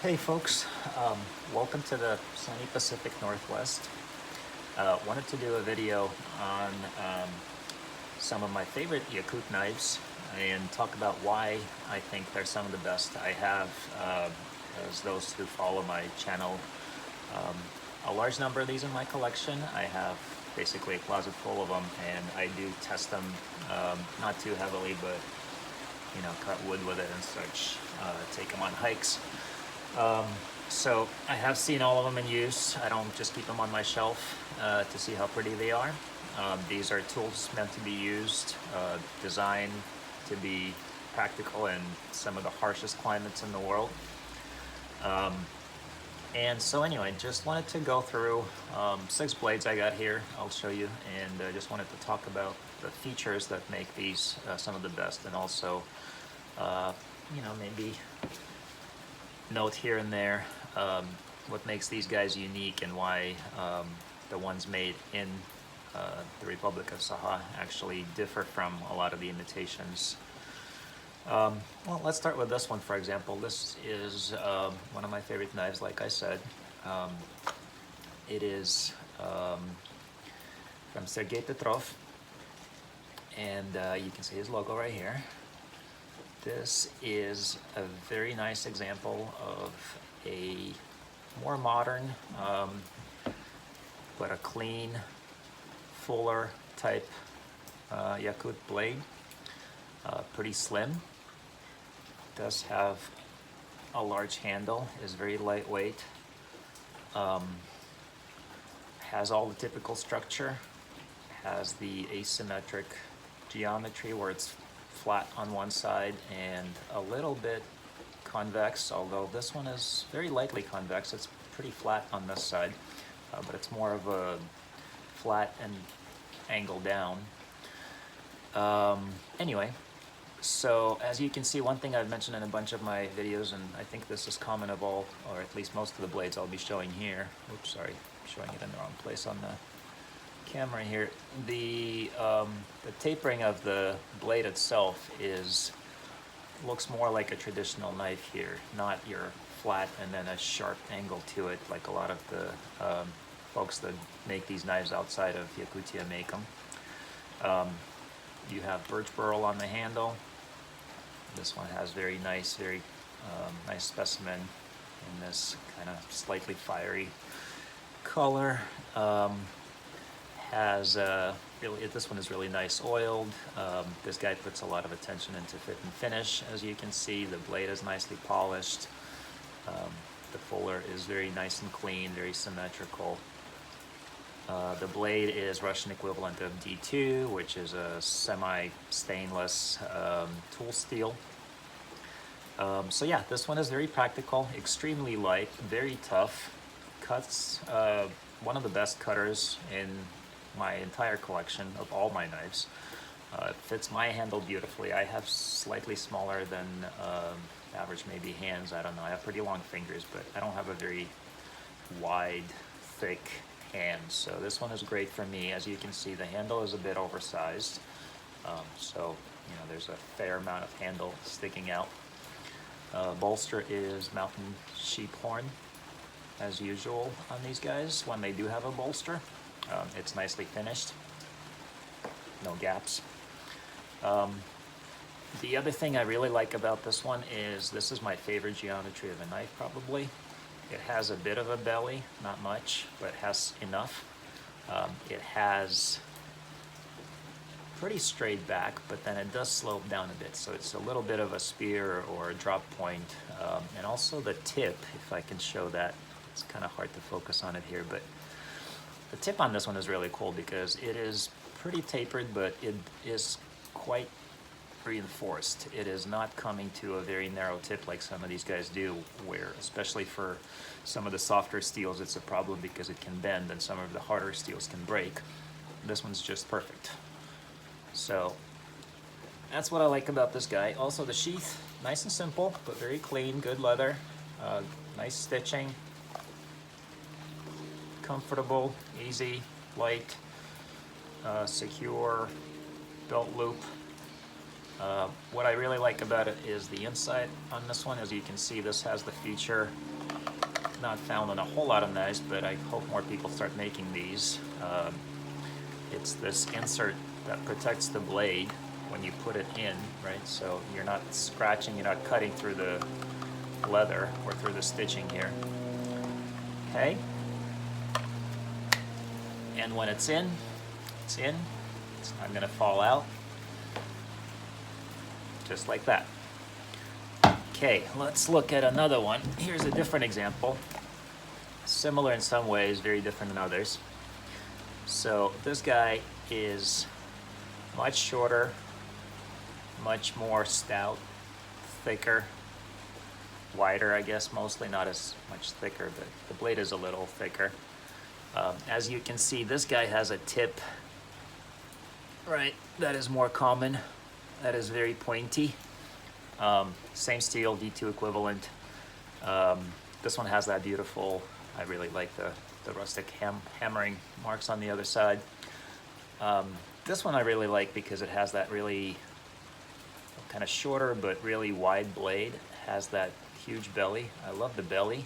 Hey folks, welcome to the sunny Pacific Northwest. Wanted to do a video on some of my favorite Yakut knives and talk about why I think they're some of the best I have. As those who follow my channel, a large number of these in my collection. I have basically a closet full of them, and I do test them, not too heavily, but cut wood with it and such, take them on hikes. So I have seen all of them in use. I don't just keep them on my shelf to see how pretty they are. These are tools meant to be used, designed to be practical in some of the harshest climates in the world. And so anyway, just wanted to go through 6 blades I got here. I'll show you, and just wanted to talk about the features that make these some of the best, and also maybe note here and there what makes these guys unique and why the ones made in the Republic of Saha actually differ from a lot of the imitations. Well, let's start with this one, for example. This is one of my favorite knives, like I said. It is from Sergey Tetrov, and you can see his logo right here. This is a very nice example of a more modern, but a clean, fuller type Yakut blade. Pretty slim. Does have a large handle, is very lightweight. Has all the typical structure. Has the asymmetric geometry where it's flat on one side and a little bit convex, although this one is very lightly convex. It's pretty flat on this side, but it's more of a flat and angle down. Anyway, so as you can see, one thing I've mentioned in a bunch of my videos, and I think this is common of all, or at least most of the blades I'll be showing here. Oops, sorry, I'm showing it in the wrong place on the camera here. The tapering of the blade itself looks more like a traditional knife here, not your flat and then a sharp angle to it like a lot of the folks that make these knives outside of Yakutia make them. You have birch burl on the handle. This one has very nice specimen in this kind of slightly fiery color. This one is really nice oiled. This guy puts a lot of attention into fit and finish. As you can see, the blade is nicely polished. The fuller is very nice and clean, very symmetrical. The blade is Russian equivalent of D2, which is a semi-stainless tool steel. So yeah, this one is very practical, extremely light, very tough. Cuts, one of the best cutters in my entire collection of all my knives. It fits my handle beautifully. I have slightly smaller than average maybe hands. I don't know. I have pretty long fingers, but I don't have a very wide, thick hand. So this one is great for me. As you can see, the handle is a bit oversized. So there's a fair amount of handle sticking out. Bolster is mountain sheep horn, as usual on these guys when they do have a bolster. It's nicely finished, no gaps. The other thing I really like about this one is this is my favorite geometry of a knife probably. It has a bit of a belly, not much, but it has enough. It has pretty straight back, but then it does slope down a bit, so it's a little bit of a spear or a drop point. And also the tip, if I can show that, it's kind of hard to focus on it here, but the tip on this one is really cool because it is pretty tapered, but it is quite reinforced. It is not coming to a very narrow tip like some of these guys do, where especially for some of the softer steels it's a problem because it can bend and some of the harder steels can break. This one's just perfect. So that's what I like about this guy. Also the sheath, nice and simple, but very clean, good leather, nice stitching. Comfortable, easy, light, secure, belt loop. What I really like about it is the inside on this one. As you can see, this has the feature not found in a whole lot of knives, but I hope more people start making these. It's this insert that protects the blade when you put it in, right? So you're not scratching, you're not cutting through the leather or through the stitching here. Okay? And when it's in, it's in. It's not gonna fall out. Just like that. Okay, let's look at another one. Here's a different example. Similar in some ways, very different in others. So this guy is much shorter, much more stout, thicker, wider, I guess, mostly, not as much thicker, but the blade is a little thicker. As you can see, this guy has a tip, right, that is more common. That is very pointy. Same steel, D2 equivalent. This one has that beautiful, I really like the rustic hammering marks on the other side. This one I really like because it has that really kind of shorter but really wide blade. It has that huge belly. I love the belly.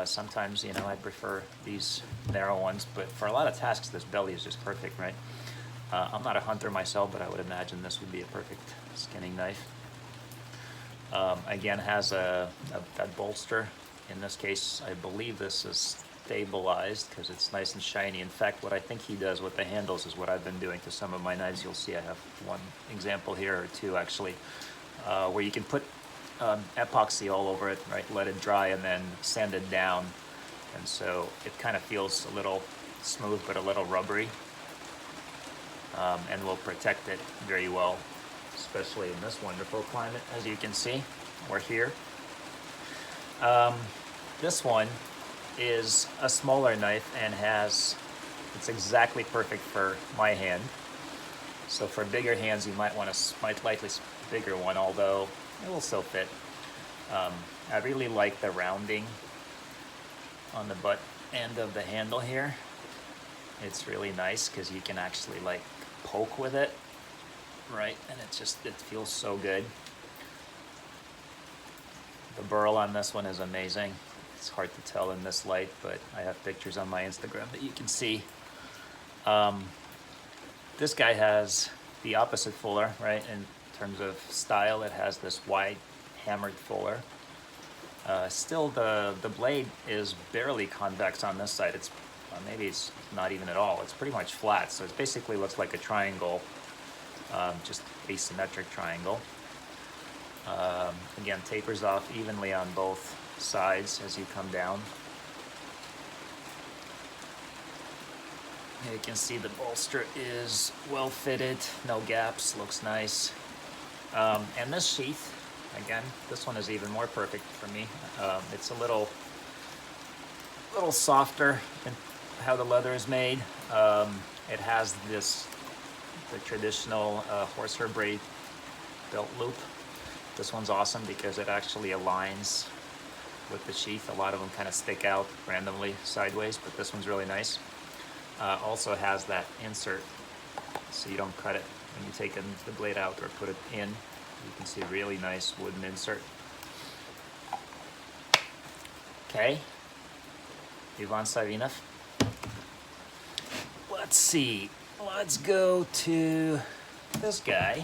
Sometimes, you know, I prefer these narrow ones, but for a lot of tasks, this belly is just perfect, right? I'm not a hunter myself, but I would imagine this would be a perfect skinning knife. Again, has that bolster. In this case, I believe this is stabilized because it's nice and shiny. In fact, what I think he does with the handles is what I've been doing to some of my knives. You'll see I have one example here, or two actually, where you can put epoxy all over it, right? Let it dry and then sand it down. And so it kind of feels a little smooth but a little rubbery. And will protect it very well, especially in this wonderful climate, as you can see. We're here. This one is a smaller knife and it's exactly perfect for my hand. So for bigger hands, you might want a slightly bigger one, although it will still fit. I really like the rounding on the butt end of the handle here. It's really nice because you can actually like poke with it, right? And it feels so good. The burl on this one is amazing. It's hard to tell in this light, but I have pictures on my Instagram that you can see. This guy has the opposite fuller, right? In terms of style, it has this wide hammered fuller. Still, the blade is barely convex on this side. It's maybe it's not even at all. It's pretty much flat, so it basically looks like a triangle, just asymmetric triangle. Again, tapers off evenly on both sides as you come down. You can see the bolster is well fitted, no gaps, looks nice. And this sheath, again, this one is even more perfect for me. It's a little softer in how the leather is made. It has the traditional horsehair braid belt loop. This one's awesome because it actually aligns with the sheath. A lot of them kind of stick out randomly sideways, but this one's really nice. Also has that insert, so you don't cut it when you take the blade out or put it in. You can see a really nice wooden insert. Okay, Ivan Savinov. Let's see, let's go to this guy,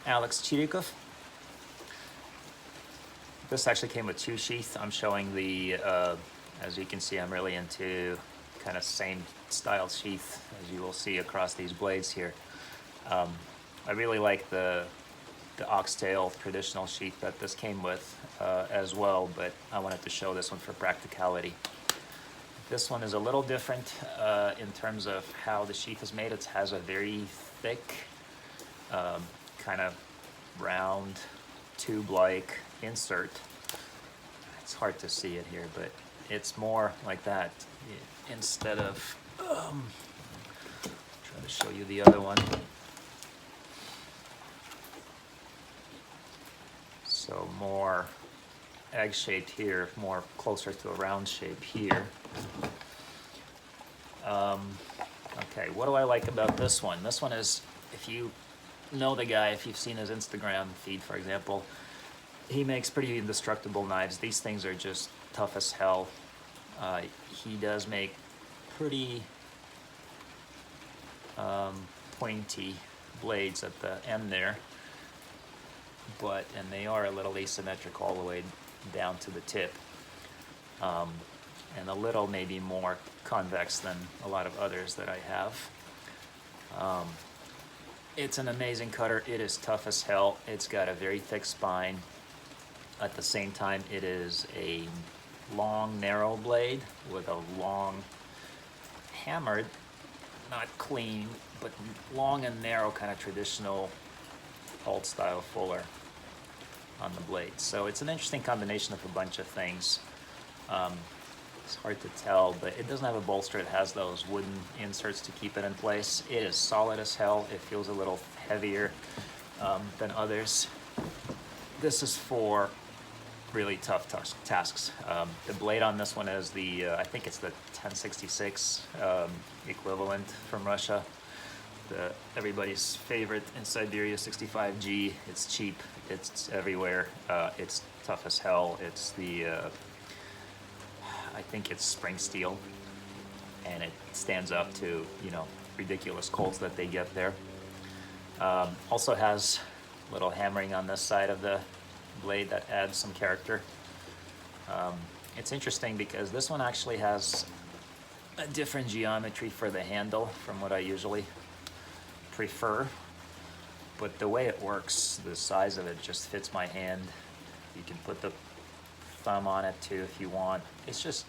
Alex Chirikov. This actually came with two sheaths. I'm showing the, as you can see, I'm really into kind of same style sheath as you will see across these blades here. I really like the oxtail traditional sheath that this came with as well, but I wanted to show this one for practicality. This one is a little different in terms of how the sheath is made. It has a very thick, kind of round, tube-like insert. It's hard to see it here, but it's more like that instead of, try to show you the other one. So more egg-shaped here, more closer to a round shape here. Okay, what do I like about this one? This one is, if you know the guy, if you've seen his Instagram feed, for example, he makes pretty indestructible knives. These things are just tough as hell. He does make pretty pointy blades at the end there, and they are a little asymmetric all the way down to the tip, and a little maybe more convex than a lot of others that I have. It's an amazing cutter. It is tough as hell. It's got a very thick spine. At the same time, it is a long, narrow blade with a long, hammered, not clean, but long and narrow kind of traditional old style fuller on the blade. So it's an interesting combination of a bunch of things. It's hard to tell, but it doesn't have a bolster. It has those wooden inserts to keep it in place. It is solid as hell. It feels a little heavier than others. This is for really tough tasks. The blade on this one is the, I think it's the 1066 equivalent from Russia. Everybody's favorite in Siberia, 65G. It's cheap, it's everywhere, it's tough as hell. It's the, I think it's spring steel, and it stands up to, you know, ridiculous colds that they get there. Also has a little hammering on this side of the blade that adds some character. It's interesting because this one actually has a different geometry for the handle from what I usually prefer, but the way it works, the size of it just fits my hand. You can put the thumb on it too if you want. It's just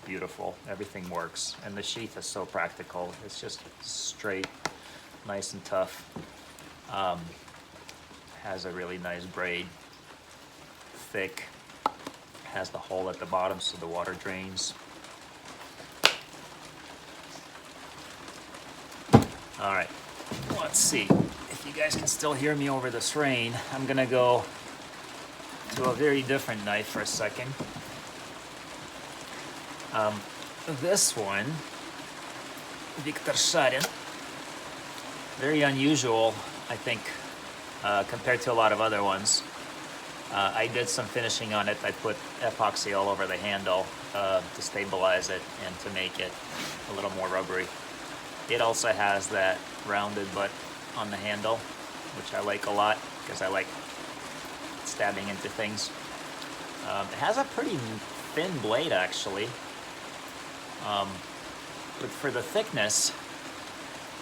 beautiful. Everything works, and the sheath is so practical. It's just straight, nice and tough. Has a really nice braid, thick, has the hole at the bottom so the water drains. All right, let's see if you guys can still hear me over this rain. I'm gonna go to a very different knife for a second. This one, Viktor Sharin, very unusual, I think, compared to a lot of other ones. I did some finishing on it. I put epoxy all over the handle to stabilize it and to make it a little more rubbery. It also has that rounded butt on the handle, which I like a lot because I like stabbing into things. It has a pretty thin blade actually, but for the thickness,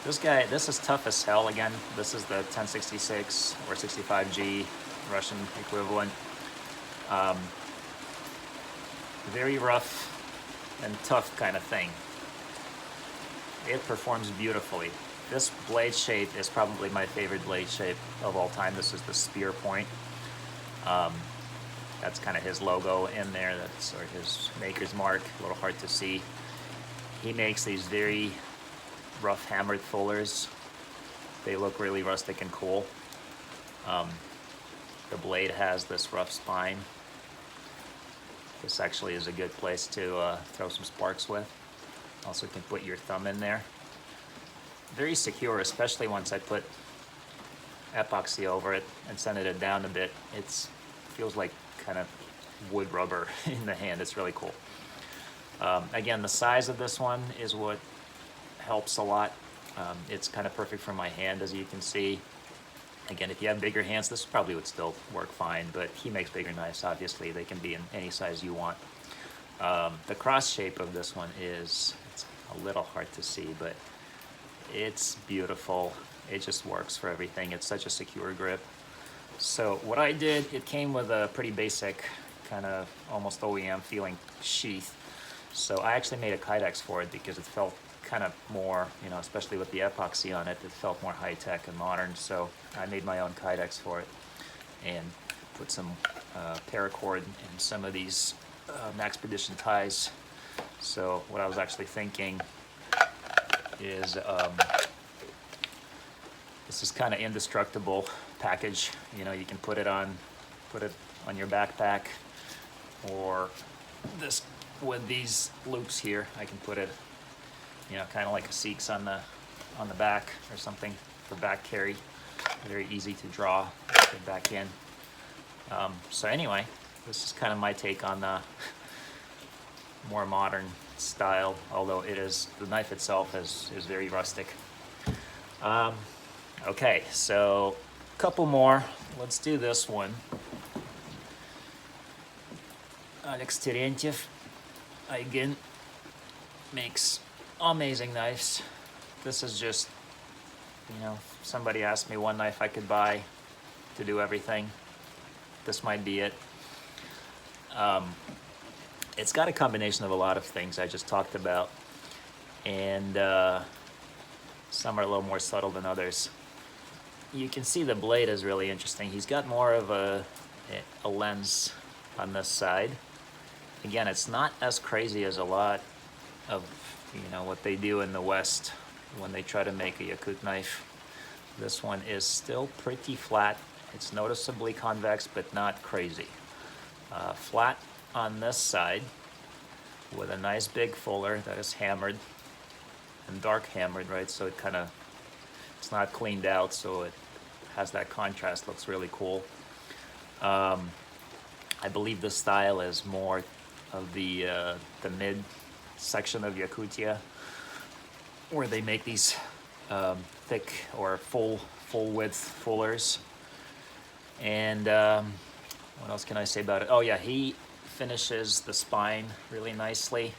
this is tough as hell. Again, this is the 1066 or 65G Russian equivalent. Very rough and tough kind of thing. It performs beautifully. This blade shape is probably my favorite blade shape of all time. This is the spear point. That's kind of his logo in there. That's or his maker's mark. A little hard to see. He makes these very rough hammered fullers. They look really rustic and cool. The blade has this rough spine. This actually is a good place to throw some sparks with. Also can put your thumb in there. Very secure, especially once I put epoxy over it and sanded it down a bit. It feels like kind of wood rubber in the hand. It's really cool. Again, the size of this one is what helps a lot. It's kind of perfect for my hand, as you can see. Again, if you have bigger hands, this probably would still work fine, but he makes bigger knives, obviously. They can be in any size you want. The cross shape of this one it's a little hard to see, but it's beautiful. It just works for everything. It's such a secure grip. So what I did, it came with a pretty basic kind of almost OEM feeling sheath. So I actually made a kydex for it because it felt kind of more, you know, especially with the epoxy on it, it felt more high-tech and modern. So I made my own kydex for it and put some paracord in some of these Maxpedition ties. So what I was actually thinking is this is kind of indestructible package. You know, you can put it on your backpack, or this with these loops here. I can put it, you know, kind of like a Sikhs on the back or something for back carry. very easy to draw, get back in. So anyway, this is kind of my take on the more modern style, although the knife itself is very rustic. Okay, so a couple more. Let's do this one. Alex Terentiev, again, makes amazing knives. This is just, somebody asked me one knife I could buy to do everything. This might be it. It's got a combination of a lot of things I just talked about, and some are a little more subtle than others. You can see the blade is really interesting. He's got more of a lens on this side. Again, it's not as crazy as a lot of what they do in the West when they try to make a Yakut knife. This one is still pretty flat. It's noticeably convex, but not crazy. Flat on this side with a nice big fuller that is hammered and dark hammered, right? So it's not cleaned out, so it has that contrast. Looks really cool. I believe the style is more of the mid section of Yakutia, where they make these thick or full width fullers. And what else can I say about it? Oh yeah, he finishes the spine really nicely.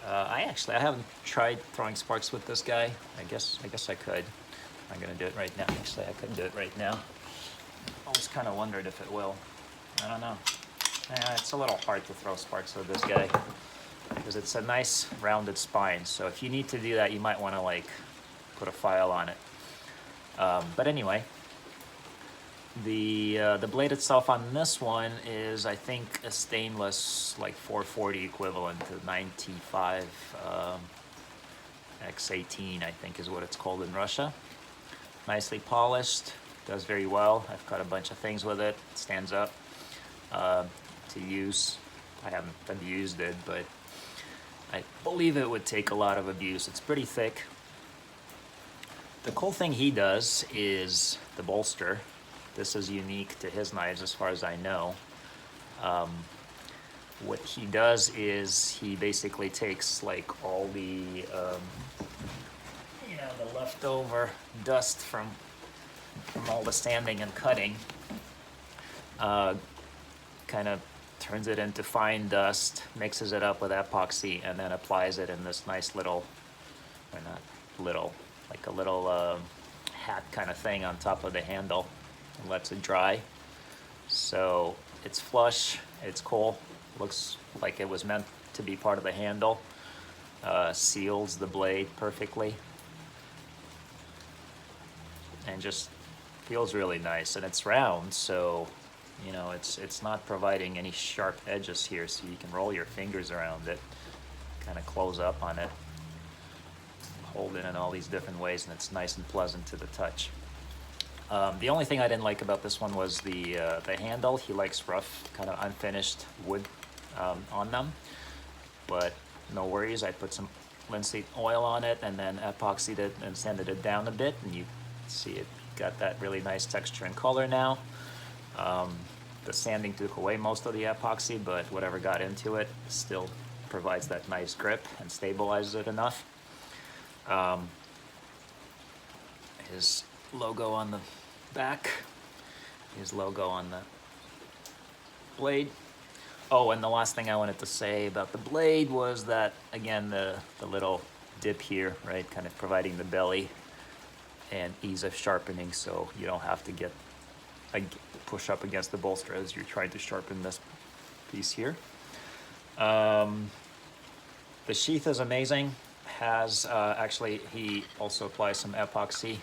I haven't tried throwing sparks with this guy. I guess I could. I'm gonna do it right now. Actually, I could do it right now. I always kind of wondered if it will. I don't know. Yeah, it's a little hard to throw sparks with this guy because it's a nice rounded spine. So if you need to do that, you might want to put a file on it. But anyway, the blade itself on this one is, I think, a stainless 440 equivalent to 95 X18, I think is what it's called in Russia. Nicely polished, does very well. I've cut a bunch of things with it. It stands up to use. I haven't abused it, but I believe it would take a lot of abuse. It's pretty thick. The cool thing he does is the bolster. This is unique to his knives as far as I know. What he does is he basically takes all the the leftover dust from all the sanding and cutting, kind of turns it into fine dust, mixes it up with epoxy, and then applies it in this nice little, or not little, like a little hat kind of thing on top of the handle, and lets it dry. So it's flush, it's cool, looks like it was meant to be part of the handle, seals the blade perfectly, and just feels really nice. And it's round, so it's not providing any sharp edges here, so you can roll your fingers around it, kind of close up on it, hold it in all these different ways, and it's nice and pleasant to the touch. The only thing I didn't like about this one was the handle. He likes rough, kind of unfinished wood on them, but no worries. I put some linseed oil on it and then epoxied it and sanded it down a bit, and you see it got that really nice texture and color now. The sanding took away most of the epoxy, but whatever got into it still provides that nice grip and stabilizes it enough. His logo on the back, his logo on the blade. Oh, and the last thing I wanted to say about the blade was that, again, the little dip here, right, kind of providing the belly and ease of sharpening, so you don't have to push up against the bolster as you're trying to sharpen this piece here. The sheath is amazing. Has actually, he also applies some epoxy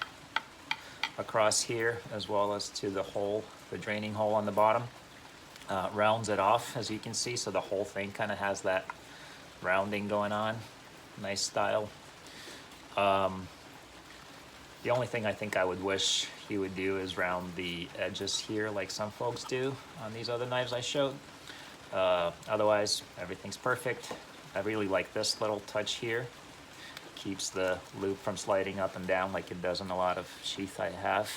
across here as well as to the hole, the draining hole on the bottom. Rounds it off, as you can see, so the whole thing kind of has that rounding going on. Nice style. The only thing I think I would wish he would do is round the edges here like some folks do on these other knives I showed. Otherwise, everything's perfect. I really like this little touch here. Keeps the loop from sliding up and down like it does in a lot of sheath I have.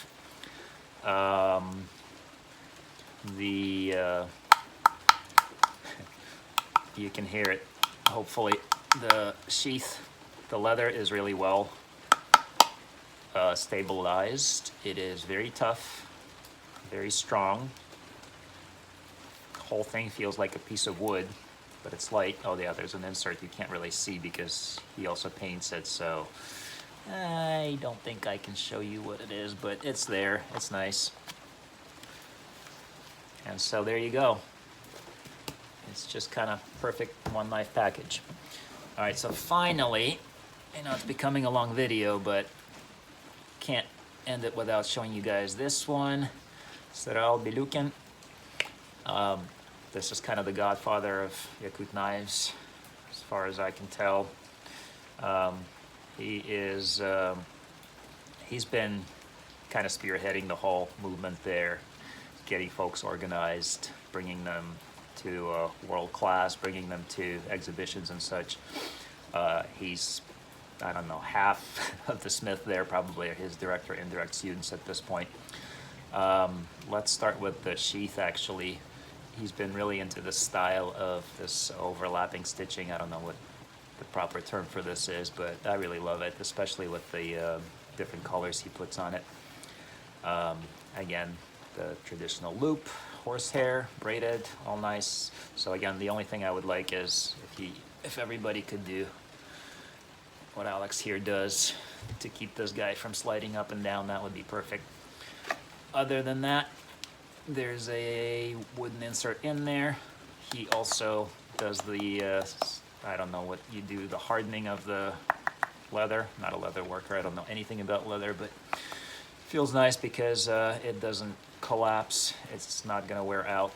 You can hear it. Hopefully, the sheath, the leather is really well stabilized. It is very tough, very strong. The whole thing feels like a piece of wood, but it's light. Oh yeah, there's an insert you can't really see because he also paints it, so I don't think I can show you what it is, but it's there. It's nice. And so there you go. It's just kind of perfect one knife package. All right, so finally, I know it's becoming a long video, but can't end it without showing you guys this one. Sergey Tetrov. This is kind of the Godfather of Yakut knives, as far as I can tell. He's been kind of spearheading the whole movement there, getting folks organized, bringing them to world class, bringing them to exhibitions and such. He's, I don't know, half of the Smith there probably are his direct or indirect students at this point. Let's start with the sheath, actually. He's been really into the style of this overlapping stitching. I don't know what the proper term for this is, but I really love it, especially with the different colors he puts on it. Again, the traditional loop, horsehair, braided, all nice. So again, the only thing I would like is if everybody could do what Alex here does to keep this guy from sliding up and down, that would be perfect. Other than that, there's a wooden insert in there. He also does the, I don't know what you do, the hardening of the leather. Not a leather worker, I don't know anything about leather, but feels nice because it doesn't collapse. It's not gonna wear out.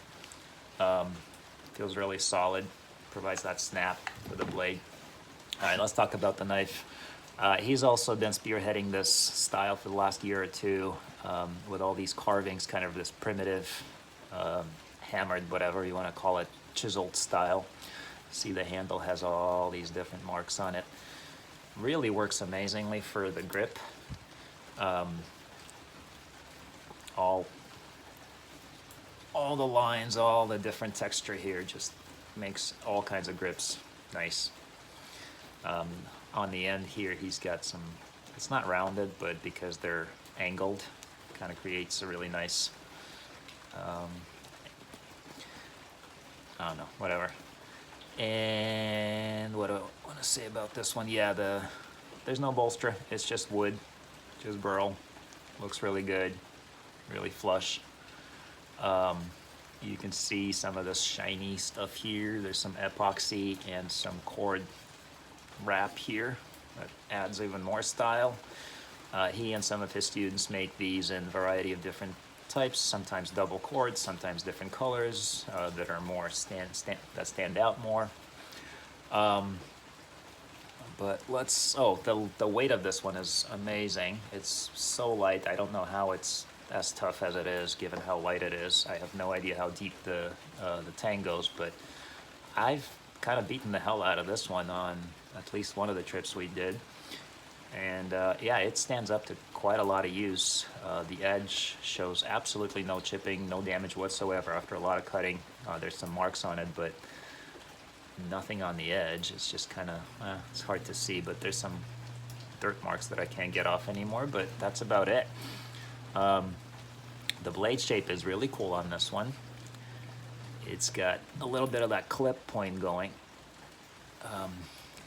Feels really solid, provides that snap for the blade. All right, let's talk about the knife. He's also been spearheading this style for the last year or two with all these carvings, kind of this primitive, hammered, whatever you want to call it, chiseled style. See, the handle has all these different marks on it. Really works amazingly for the grip. All the lines, all the different texture here just makes all kinds of grips nice. On the end here, he's got some, it's not rounded, but because they're angled, kind of creates a really nice, I don't know, whatever. And what do I want to say about this one? Yeah, there's no bolster, it's just wood, just burl. Looks really good, really flush. You can see some of this shiny stuff here. There's some epoxy and some cord wrap here that adds even more style. He and some of his students make these in a variety of different types, sometimes double cords, sometimes different colors that are more that stand out more. But let's, the weight of this one is amazing. It's so light. I don't know how it's as tough as it is, given how light it is. I have no idea how deep the tang goes, but I've kind of beaten the hell out of this one on at least one of the trips we did. And yeah, it stands up to quite a lot of use. The edge shows absolutely no chipping, no damage whatsoever after a lot of cutting. There's some marks on it, but nothing on the edge. It's just kind of, it's hard to see, but there's some dirt marks that I can't get off anymore, but that's about it. The blade shape is really cool on this one. It's got a little bit of that clip point going.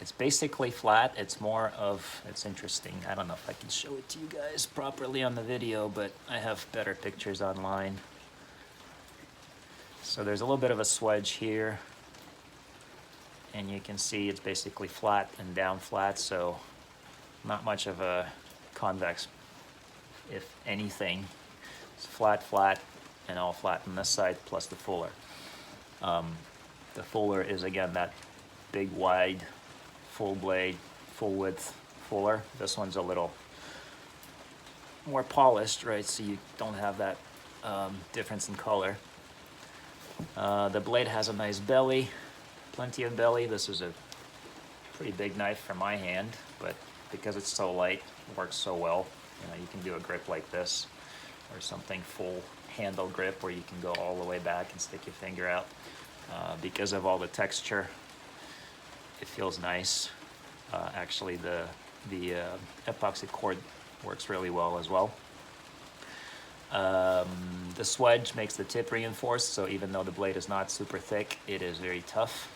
It's basically flat. It's more of, it's interesting. I don't know if I can show it to you guys properly on the video, but I have better pictures online. So there's a little bit of a swedge here, and you can see it's basically flat and down flat, so not much of a convex, if anything. It's flat, flat, and all flat on this side, plus the fuller. The fuller is, again, that big, wide, full blade, full width fuller. This one's a little more polished, right, so you don't have that difference in color. The blade has a nice belly, plenty of belly. This is a pretty big knife for my hand, but because it's so light, it works so well. You know, you can do a grip like this. or something full handle grip where you can go all the way back and stick your finger out. Because of all the texture, it feels nice. Actually, the epoxy cord works really well as well. The swedge makes the tip reinforced, so even though the blade is not super thick, it is very tough.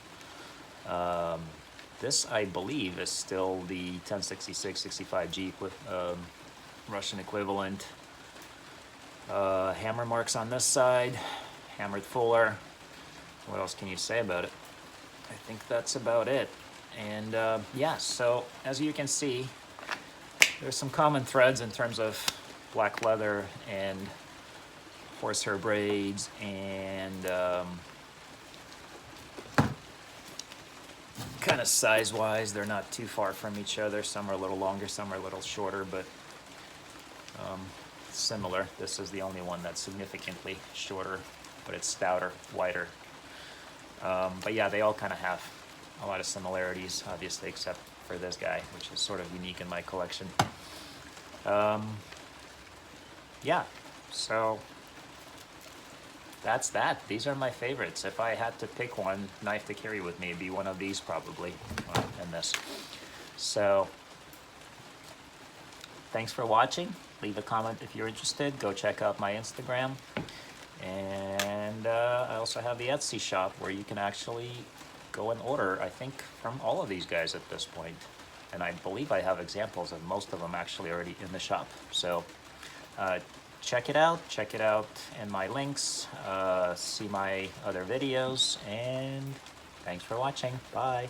This, I believe, is still the 1066-65G Russian equivalent. Hammer marks on this side, hammered fuller. What else can you say about it? I think that's about it. And yeah, so as you can see, there's some common threads in terms of black leather and horsehair braids, and kind of size-wise, they're not too far from each other. Some are a little longer, some are a little shorter, but similar. This is the only one that's significantly shorter, but it's stouter, wider. But yeah, they all kind of have a lot of similarities, obviously, except for this guy, which is sort of unique in my collection. Yeah, so that's that. These are my favorites. If I had to pick one knife to carry with me, it'd be one of these probably, and this. So thanks for watching. Leave a comment if you're interested. Go check out my Instagram. And I also have the Etsy shop where you can actually go and order, I think, from all of these guys at this point. And I believe I have examples of most of them actually already in the shop. So check it out in my links, see my other videos, and thanks for watching. Bye.